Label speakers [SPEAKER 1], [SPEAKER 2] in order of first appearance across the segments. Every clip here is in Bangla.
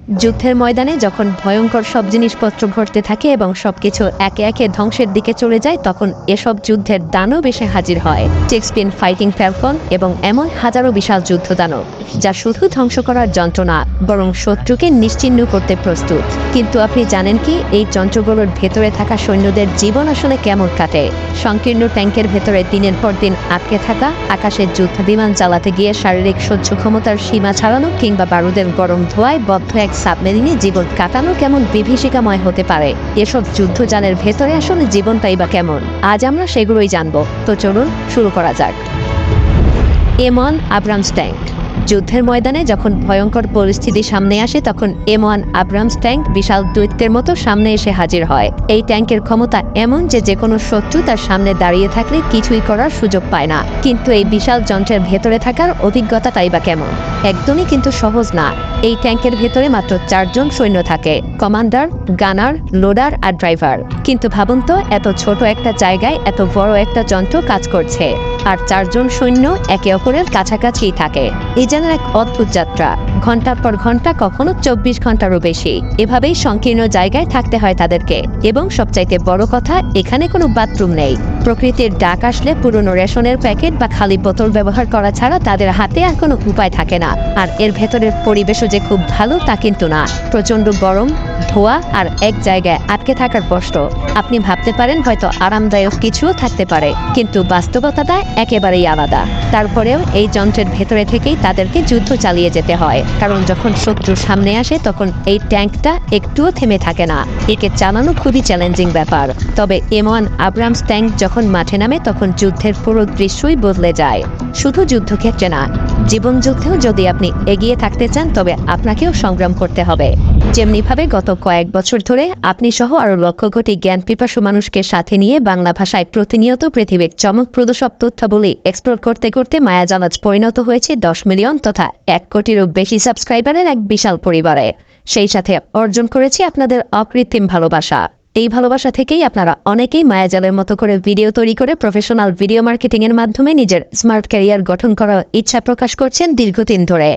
[SPEAKER 1] যুদ্ধের ময়দানে যখন ভয়ঙ্কর সব জিনিসপত্র ঘটতে থাকে এবং সবকিছু একে একে ধ্বংসের দিকে চলে যায়, তখন এসব যুদ্ধের দানব এসে হাজির হয়। শেক্সপিয়ার ফাইটিং ফ্যালকন এবং এমন হাজারো বিশাল যুদ্ধ দানব যা শুধু ধ্বংস করার যন্ত্র না, বরং শত্রুকে নিশ্চিহ্ন করতে প্রস্তুত। কিন্তু আপনি জানেন কি, এই যন্ত্রগুলোর ভেতরে থাকা সৈন্যদের জীবন আসলে কেমন কাটে? সংকীর্ণ ট্যাঙ্কের ভেতরে দিনের পর দিন আটকে থাকা, আকাশের যুদ্ধ বিমান চালাতে গিয়ে শারীরিক সহ্য ক্ষমতার সীমা ছাড়ানো, কিংবা বারুদের গরম ধোঁয়ায় বদ্ধ এক সাবমেরিনে জীবন কাটানো কেমন বিভীষিকাময় হতে পারে। এসব যুদ্ধযানের ভেতরে আসলে জীবনটাই বা কেমন? আজ আমরা সেগুলোই জানবো। তো চলুন শুরু করা যাক। M1 Abrams tank. যুদ্ধের ময়দানে যখন ভয়ঙ্কর পরিস্থিতি সামনে আসে, তখন M1 আব্রামস ট্যাঙ্ক বিশাল দৈত্যের মতো সামনে এসে হাজির হয়। এই ট্যাঙ্কের ক্ষমতা এমন যে কোনো শত্রু তার সামনে দাঁড়িয়ে থাকলে কিছুই করার সুযোগ পায় না। কিন্তু এই বিশাল যন্ত্রের ভেতরে থাকার অভিজ্ঞতাটাই বা কেমন? একদমই কিন্তু সহজ না। এই ট্যাঙ্কের ভেতরে মাত্র 4 জন সৈন্য থাকে: কমান্ডার, গানার, লোডার আর ড্রাইভার। কিন্তু ভাবুন তো, এত ছোট একটা জায়গায় এত বড় একটা যন্ত্র কাজ করছে, আর 4 জন সৈন্য একে অপরের কাছাকাছি থাকে। এই যেন এক অদ্ভুত যাত্রা। ঘন্টার পর ঘন্টা, কখনো 24 ঘন্টারও বেশি, এভাবেই সংকীর্ণ জায়গায় থাকতে হয় তাদেরকে। এবং সবচাইতে বড় কথা, এখানে কোনো বাথরুম নেই। প্রকৃতির ডাক আসলে পুরনো রেশনের প্যাকেট বা খালি বোতল ব্যবহার করা ছাড়া তাদের হাতে আর কোনো উপায় থাকে না। আর এর ভেতরের পরিবেশও যে খুব ভালো তা কিন্তু না। প্রচন্ড গরম, ধোঁয়া আর এক জায়গায় আটকে থাকার কষ্ট। আপনি ভাবতে পারেন হয়তো আরামদায়ক কিছুও থাকতে পারে, কিন্তু বাস্তবতাটা একেবারেই আলাদা। তারপরেও এই যন্ত্রের ভেতরে থেকেই তাদেরকে যুদ্ধ চালিয়ে যেতে হয়, কারণ যখন শত্রু সামনে আসে তখন এই ট্যাঙ্কটা একটুও থেমে থাকে না। একে চালানো খুবই চ্যালেঞ্জিং ব্যাপার। তবে M1 আব্রামস ট্যাঙ্ক যখন মাঠে নামে, তখন যুদ্ধের পুরো দৃশ্যই বদলে যায়। শুধু যুদ্ধক্ষেত্রে না, জীবন যুদ্ধেও যদি আপনি এগিয়ে থাকতে চান, তবে আপনাকেও সংগ্রাম করতে হবে। যেমনিভাবে গত কয়েক বছর ধরে আপনি সহ আরো লক্ষ কোটি জ্ঞান পিপাসু মানুষকে সাথে নিয়ে বাংলা ভাষায় প্রতিনিয়ত পৃথিবীর চমকপ্রদ সব তথ্যাবলী এক্সপ্লোর করতে করতে মায়াজালাজ পরিণত হয়েছে 10 মিলিয়ন তথা 1 কোটিরও বেশি সাবস্ক্রাইবারের এক বিশাল পরিবারে। সেই সাথে অর্জন করেছি আপনাদের অকৃত্রিম ভালোবাসা। এই ভালোবাসা থেকেই আপনারা অনেকেই মায়াজালের মতো করে ভিডিও তৈরি করে প্রফেশনাল ভিডিও মার্কেটিং এর মাধ্যমে নিজের স্মার্ট ক্যারিয়ার গঠন করার ইচ্ছা প্রকাশ করছেন দীর্ঘদিন ধরে।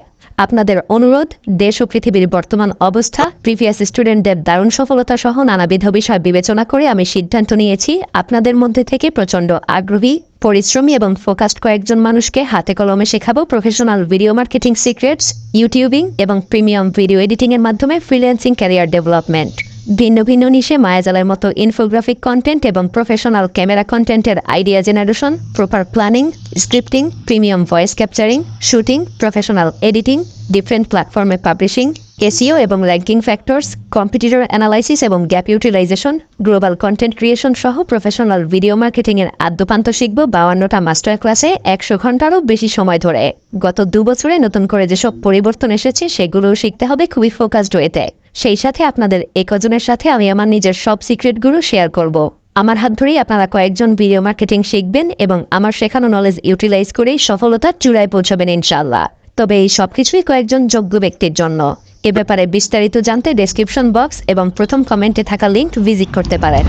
[SPEAKER 1] আপনাদের অনুরোধ, দেশ ও পৃথিবীর বর্তমান অবস্থা, প্রিভিয়াস স্টুডেন্টদের দারুণ সফলতা সহ নানাবিধ বিষয় বিবেচনা করে আমি সিদ্ধান্ত নিয়েছি আপনাদের মধ্যে থেকে প্রচণ্ড আগ্রহী, পরিশ্রমী এবং ফোকাসড কয়েকজন মানুষকে হাতে কলমে শেখাবো professional video marketing secrets, YouTubing এবং প্রিমিয়াম ভিডিও এডিটিং এর মাধ্যমে ফ্রিল্যান্সিং ক্যারিয়ার ডেভেলপমেন্ট। ভিন্ন ভিন্ন নিশে মায়াজালের মতো ইনফোগ্রাফিক কন্টেন্ট এবং প্রফেশনাল ক্যামেরা কন্টেন্টের idea generation, proper planning, scripting, premium voice capturing, shooting, professional editing, different প্ল্যাটফর্মে পাবলিশিং, এসইও এবং র্যাঙ্কিং ফ্যাক্টরস, কম্পিটিটর অ্যানালাইসিস এবং gap utilization, global content creation সহ প্রফেশনাল ভিডিও মার্কেটিং এর আদ্যপান্ত শিখব 52টা মাস্টার ক্লাসে 100 ঘন্টারও বেশি সময় ধরে। গত 2 বছরে নতুন করে যেসব পরিবর্তন এসেছে সেগুলোও শিখতে হবে খুবই ফোকাসড ওয়েতে। সেই সাথে আপনাদের একজনের সাথে আমি আমার নিজের সব সিক্রেটগুলো শেয়ার করব। আমার হাত ধরেই আপনারা কয়েকজন ভিডিও মার্কেটিং শিখবেন এবং আমার শেখানো নলেজ ইউটিলাইজ করেই সফলতার চূড়ায় পৌঁছাবেন ইনশাআল্লাহ। তবে এই সবকিছুই কয়েকজন যোগ্য ব্যক্তির জন্য। এ ব্যাপারে বিস্তারিত জানতে ডেসক্রিপশন বক্স এবং প্রথম কমেন্টে থাকা লিঙ্ক ভিজিট করতে পারেন।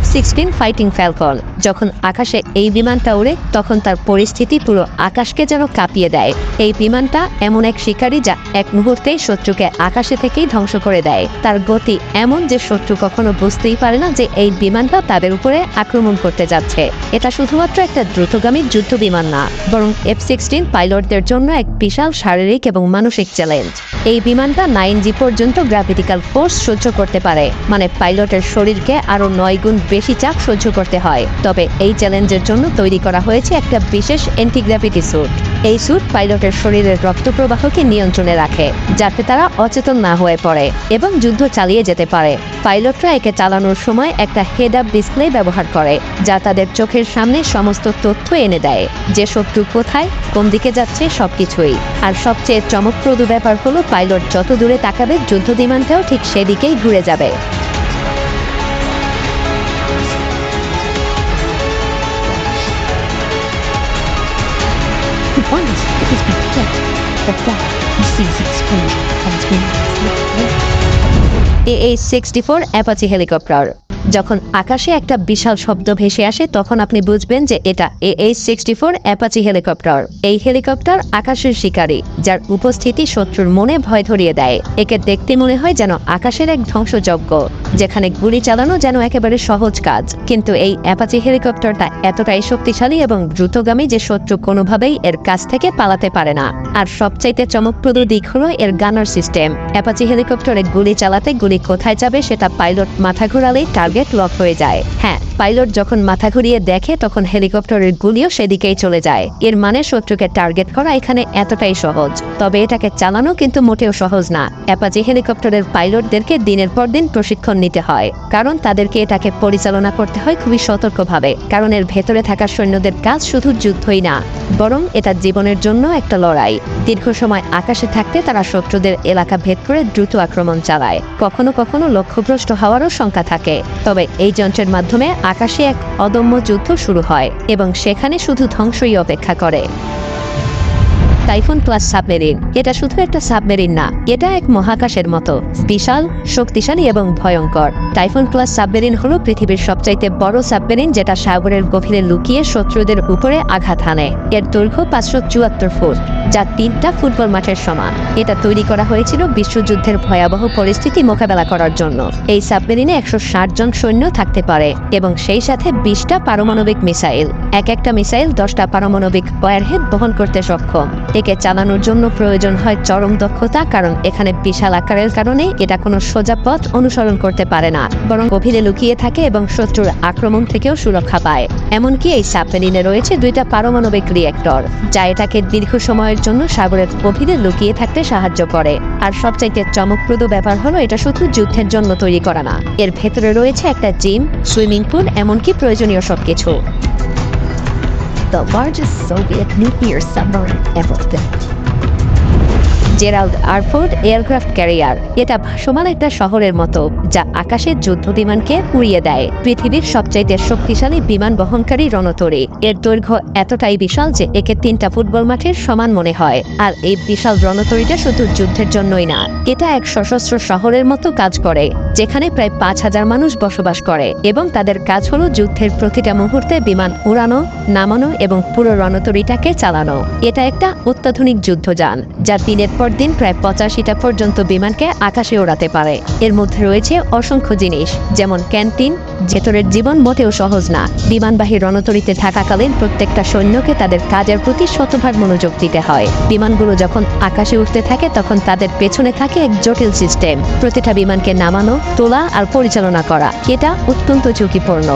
[SPEAKER 1] F-16 fighting Falcon. যখন আকাশে এই বিমানটা ওড়ে, তখন তার পরিস্থিতি পুরো আকাশকে যেন কাঁপিয়ে দেয়। এই বিমানটা এমন এক শিকারী যা এক মুহূর্তেই শত্রুকে আকাশে থেকেই ধ্বংস করে দেয়। তার গতি এমন যে শত্রু কখনো বুঝতেই পারে না যে এই বিমানটা তাদের উপরে আক্রমণ করতে যাচ্ছে। এটা শুধুমাত্র একটা দ্রুতগামী যুদ্ধ বিমান না, বরং F-16 পাইলটদের জন্য এক বিশাল শারীরিক এবং মানসিক চ্যালেঞ্জ। এই বিমানটা 9G পর্যন্ত গ্র্যাভিটিক্যাল ফোর্স সহ্য করতে পারে, মানে পাইলটের শরীরকে আরো 9 গুণ বেশি চাপ সহ্য করতে হয়। তবে এই চ্যালেঞ্জের জন্য তৈরি করা হয়েছে একটা বিশেষ অ্যান্টিগ্র্যাভিটি স্যুট। এই স্যুট পাইলটের শরীরের রক্ত প্রবাহকে নিয়ন্ত্রণে রাখে, যাতে তারা অচেতন না হয়ে পড়ে এবং যুদ্ধ চালিয়ে যেতে পারে। পাইলটরা একে চালানোর সময় একটা হেড আপ ডিসপ্লে ব্যবহার করে, যা তাদের চোখের সামনে সমস্ত তথ্য এনে দেয়, যে শত্রু কোথায়, কোন দিকে যাচ্ছে, সবকিছুই। আর সবচেয়ে চমকপ্রদ ব্যাপার হলো, পাইলট যত দূরে তাকাবে, যুদ্ধ বিমানটাও ঠিক সেদিকেই ঘুরে যাবে।
[SPEAKER 2] Once it has been said that death receives its food from its wings.
[SPEAKER 1] AH-64 Apache helicopter. যখন আকাশে একটা বিশাল শব্দ ভেসে আসে তখন আপনি বুঝবেন যে এটা AH-64 অ্যাপাচি হেলিকপ্টার। এই হেলিকপ্টার আকাশের শিকারী, যার উপস্থিতি শত্রুর মনে ভয় ধরিয়ে দেয়। একে দেখতে মনে হয় যেন আকাশের এক ধ্বংসযজ্ঞ, যেখানে গুলি চালানো যেন একেবারে সহজ কাজ। কিন্তু এই অ্যাপাচি হেলিকপ্টারটা এতটাই শক্তিশালী এবং দ্রুতগামী যে শত্রু কোনোভাবেই এর কাছ থেকে পালাতে পারে না। আর সবচাইতে চমকপ্রদ দিক হলো এর গানার সিস্টেম। অ্যাপাচি হেলিকপ্টারে গুলি চালাতে গুলি কোথায় যাবে সেটা পাইলট মাথা ঘুরালেই টার্গেট লক হয়ে যায়। হ্যাঁ, পাইলট যখন মাথা ঘুরিয়ে দেখে তখন হেলিকপ্টারের গুলিও সেদিকেই চলে যায়। এর মানে শত্রুকে টার্গেট করা এখানে এতটাই সহজ। তবে এটাকে চালানো কিন্তু মোটেও সহজ না। অ্যাপাচি হেলিকপ্টারের পাইলটদেরকে দিনের পর দিন প্রশিক্ষণ নিতে হয়, কারণ তাদেরকে এটাকে পরিচালনা করতে হয় খুবই সতর্কভাবে। কারণ এর ভেতরে থাকা সৈন্যদের কাজ শুধু যুদ্ধই না, বরং এটা জীবনের জন্য একটা লড়াই। দীর্ঘ সময় আকাশে থাকতে তারা শত্রুদের এলাকা ভেদ করে দ্রুত আক্রমণ চালায়। কখনো কখনো লক্ষ্যভ্রষ্ট হওয়ারও শঙ্কা থাকে। তবে এই যন্ত্রের মাধ্যমে আকাশে এক অদম্য যুদ্ধ শুরু হয় এবং সেখানে শুধু ধ্বংসই অপেক্ষা করে। টাইফুন ক্লাস সাবমেরিন এটা শুধু একটা সাবমেরিন না, এটা এক মহাকাশের মতো বিশাল, শক্তিশালী এবং ভয়ঙ্কর। টাইফুন ক্লাস সাবমেরিন হলো পৃথিবীর সবচাইতে বড় সাবমেরিন, যেটা সাগরের গভীরে লুকিয়ে শত্রুদের উপরে আঘাত হানে। এর দৈর্ঘ্য 574 ফুট, যা 3টা ফুটবল মাঠের সমান। এটা তৈরি করা হয়েছিল বিশ্বযুদ্ধের ভয়াবহ পরিস্থিতি মোকাবেলা করার জন্য। এই সাবমেরিনে 160 জন সৈন্য থাকতে পারে এবং সেই সাথে 20টা পারমাণবিক মিসাইল। একটা মিসাইল 10টা পারমাণবিক ওয়ারহেড বহন করতে সক্ষম। একে চালানোর জন্য প্রয়োজন হয় চরম দক্ষতা, কারণ এখানে বিশাল আকারের কারণে এটা কোনো সোজা পথ অনুসরণ করতে পারে না, বরং গভীরে লুকিয়ে থাকে এবং শত্রুর আক্রমণ থেকেও সুরক্ষা পায়। এমনকি এই সাবমেরিনে রয়েছে 2টা পারমাণবিক রিয়েক্টর, যা এটাকে দীর্ঘ সময়ের জন্য সাগরের গভীরে লুকিয়ে থাকতে সাহায্য করে। আর সবচাইতে চমকপ্রদ ব্যাপার হলো এটা শুধু যুদ্ধের জন্য তৈরি করা না, এর ভেতরে রয়েছে একটা জিম, সুইমিং পুল, এমনকি প্রয়োজনীয় সবকিছু।
[SPEAKER 2] The largest Soviet nuclear submarine ever built.
[SPEAKER 1] Gerald R Ford aircraft carrier এটা ভাসমান একটা শহরের মতো, যা আকাশের যুদ্ধ বিমানকে উড়িয়ে দেয়। পৃথিবীর সবচাইতে শক্তিশালী বিমান বহনকারী রণতরী। এর দৈর্ঘ্য এতটাই বিশাল যে একে 3টা ফুটবল মাঠের সমান মনে হয়। আর এই বিশাল রণতরীটা শুধু যুদ্ধের জন্যই না, এটা এক সশস্ত্র শহরের মতো কাজ করে, যেখানে প্রায় 5000 মানুষ বসবাস করে এবং তাদের কাজ হলো যুদ্ধের প্রতিটা মুহূর্তে বিমান উড়ানো, নামানো এবং পুরো রণতরীটাকে চালানো। এটা একটা অত্যাধুনিক যুদ্ধযান, যা দিনের পর দিন প্রায় 85টা পর্যন্ত বিমানকে আকাশে ওড়াতে পারে। এর মধ্যে রয়েছে অসংখ্য জিনিস, যেমন ক্যান্টিন। ভেতরের জীবন মোটেও সহজ না। বিমানবাহী রণতরীতে থাকাকালীন প্রত্যেকটা সৈন্যকে তাদের কাজের প্রতি শতভাগ মনোযোগ দিতে হয়। বিমানগুলো যখন আকাশে উঠতে থাকে তখন তাদের পেছনে থাকে এক জটিল সিস্টেম, প্রতিটা বিমানকে নামানো, তোলা আর পরিচালনা করা। এটা অত্যন্ত ঝুঁকিপূর্ণ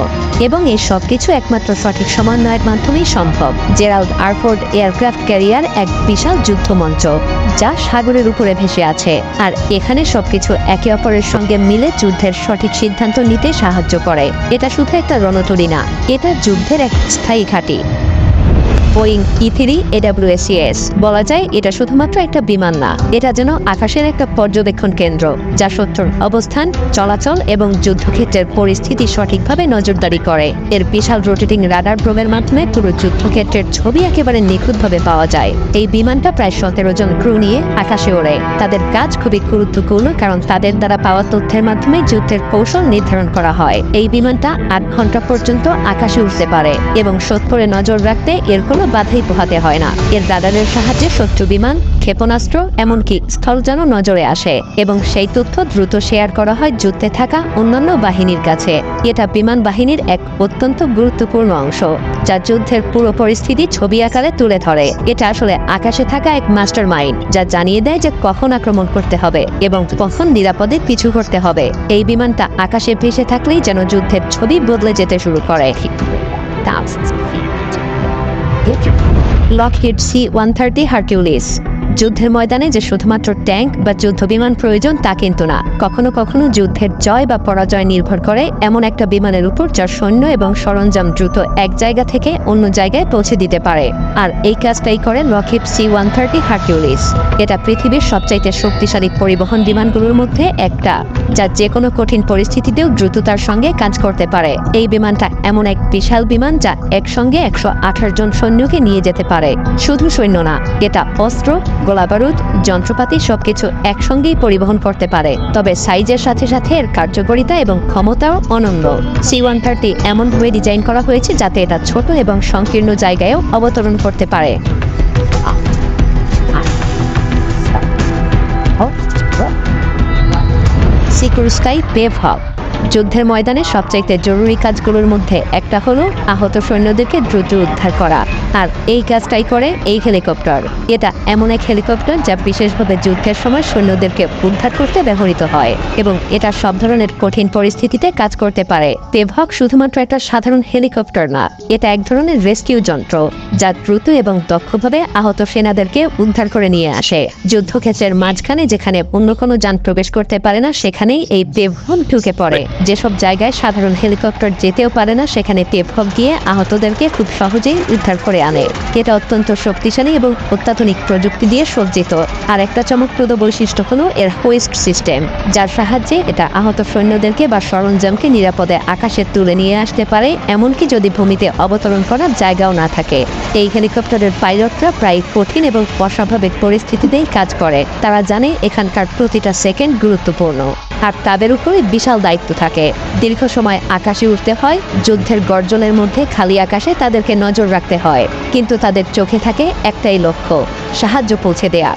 [SPEAKER 1] এবং এই সবকিছু একমাত্র সঠিক সমন্বয়ের মাধ্যমেই সম্ভব। জেরাল্ড আরফোর্ড এয়ারক্রাফট ক্যারিয়ার এক বিশাল যুদ্ধমঞ্চ, যা সাগরের উপরে ভেসে আছে। আর এখানে সবকিছু একে অপরের সঙ্গে মিলে যুদ্ধের সঠিক সিদ্ধান্ত নিতে সাহায্য করে। এটা শুধু একটা রণতরী না, এটা যুদ্ধের এক স্থায়ী ঘাঁটি। বোয়িং E-3 AWACS বলা যায় এটা শুধুমাত্র একটা বিমান না, এটা যেন আকাশের একটা পর্যবেক্ষণ কেন্দ্র, যা শত্রুর অবস্থান, চলাচল এবং যুদ্ধক্ষেত্রের পরিস্থিতি সঠিকভাবে নজরদারি করে। এর বিশাল রোটেটিং রাডার প্রোবের মাধ্যমে পুরো যুদ্ধক্ষেত্রের ছবি একেবারে নিখুঁতভাবে পাওয়া যায়। এই বিমানটা প্রায় 17 জন ক্রু নিয়ে আকাশে ওড়ে। তাদের কাজ খুবই গুরুত্বপূর্ণ, কারণ তাদের দ্বারা পাওয়া তথ্যের মাধ্যমে যুদ্ধের কৌশল নির্ধারণ করা হয়। এই বিমানটা 8 ঘন্টা পর্যন্ত আকাশে উঠতে পারে এবং শত্রুরে নজর রাখতে এর কোনো বাধাই পোহাতে হয় না। এর রাডারের সাহায্যে শত্রু বিমান, ক্ষেপণাস্ত্র, এমনকি স্থলযানও নজরে আসে এবং সেই তথ্য দ্রুত শেয়ার করা হয় যুদ্ধে থাকা অন্যান্য বাহিনীর কাছে। এটা বিমান বাহিনীর এক অত্যন্ত গুরুত্বপূর্ণ অংশ, যা যুদ্ধের পুরো পরিস্থিতি ছবি আকারে তুলে ধরে। এটা আসলে আকাশে থাকা এক মাস্টার মাইন্ড, যা জানিয়ে দেয় যে কখন আক্রমণ করতে হবে এবং কখন নিরাপদে পিছু করতে হবে। এই বিমানটা আকাশে ভেসে থাকলেই যেন যুদ্ধের ছবি বদলে যেতে শুরু করে। লকহিড C-130 হারকিউলিস যুদ্ধের ময়দানে যে শুধুমাত্র ট্যাঙ্ক বা যুদ্ধ বিমান প্রয়োজন তা কিন্তু না। কখনো কখনো যুদ্ধের জয় বা পরাজয় নির্ভর করে এমন একটা বিমানের উপর যার সৈন্য এবং সরঞ্জাম দ্রুত এক জায়গা থেকে অন্য জায়গায় পৌঁছে দিতে পারে। আর এই কাজটাই করে লকহিড C-130 হারকিউলিস। এটা পৃথিবীর সবচাইতে শক্তিশালী পরিবহন বিমানগুলোর মধ্যে একটা, যা যে কোনো কঠিন পরিস্থিতিতেও দ্রুততার সঙ্গে কাজ করতে পারে। এই বিমানটা এমন এক বিশাল বিমান যা একসঙ্গে 128 জন সৈন্যকে নিয়ে যেতে পারে। শুধু সৈন্য না, এটা অস্ত্র, গোলাবারুদ, যন্ত্রপাতি সবকিছু একসঙ্গেই পরিবহন করতে পারে। তবে সাইজের সাথে সাথে এর কার্যকারিতা এবং ক্ষমতাও অনন্য। C-130 এমনভাবে ডিজাইন করা হয়েছে যাতে এটা ছোট এবং সংকীর্ণ জায়গায়ও অবতরণ করতে পারে। সিকিউর স্কাই পেভ হক যুদ্ধের ময়দানে সবচাইতে জরুরি কাজগুলোর মধ্যে একটা হলো আহত সৈন্যদেরকে দ্রুত উদ্ধার করা, আর এই কাজটাই করে এই হেলিকপ্টার। এটা এমন এক হেলিকপ্টার যা বিশেষভাবে যুদ্ধের সময় সৈন্যদেরকে উদ্ধার করতে ব্যবহৃত হয় এবং এটা সব ধরনের কঠিন পরিস্থিতিতে কাজ করতে পারে। পেভ হক শুধুমাত্র একটা সাধারণ হেলিকপ্টার না, এটা এক ধরনের রেস্কিউ যন্ত্র যা দ্রুত এবং দক্ষভাবে আহত সেনাদেরকে উদ্ধার করে নিয়ে আসে। যুদ্ধক্ষেত্রের মাঝখানে যেখানে অন্য কোনো যান প্রবেশ করতে পারে না সেখানেই এই পেভ হক ঢুকে পড়ে। যেসব জায়গায় সাধারণ হেলিকপ্টার যেতেও পারে না সেখানে পেভ হক গিয়ে আহতদেরকে খুব সহজেই উদ্ধার করে আনে। এটা অত্যন্ত শক্তিশালী এবং অত্যাধুনিক প্রযুক্তি দিয়ে সজ্জিত। আর একটা চমকপ্রদ বৈশিষ্ট্য হলো এর হোয়েস্ট সিস্টেম, যার সাহায্যে এটা আহত সৈন্যদেরকে বা সরঞ্জামকে নিরাপদে আকাশে তুলে নিয়ে আসতে পারে, এমনকি যদি ভূমিতে অবতরণ করার জায়গাও না থাকে। এই হেলিকপ্টারের পাইলটরা প্রায় কঠিন এবং অস্বাভাবিক পরিস্থিতিতেই কাজ করে। তারা জানে এখানকার প্রতিটা সেকেন্ড গুরুত্বপূর্ণ, আর তাদের উপরে বিশাল দায়িত্ব থাকে। দীর্ঘ সময় আকাশে উঠতে হয়, যুদ্ধের গর্জনের মধ্যে খালি আকাশে তাদেরকে নজর রাখতে হয়, কিন্তু তাদের চোখে থাকে একটাই লক্ষ্য, সাহায্য পৌঁছে দেয়া।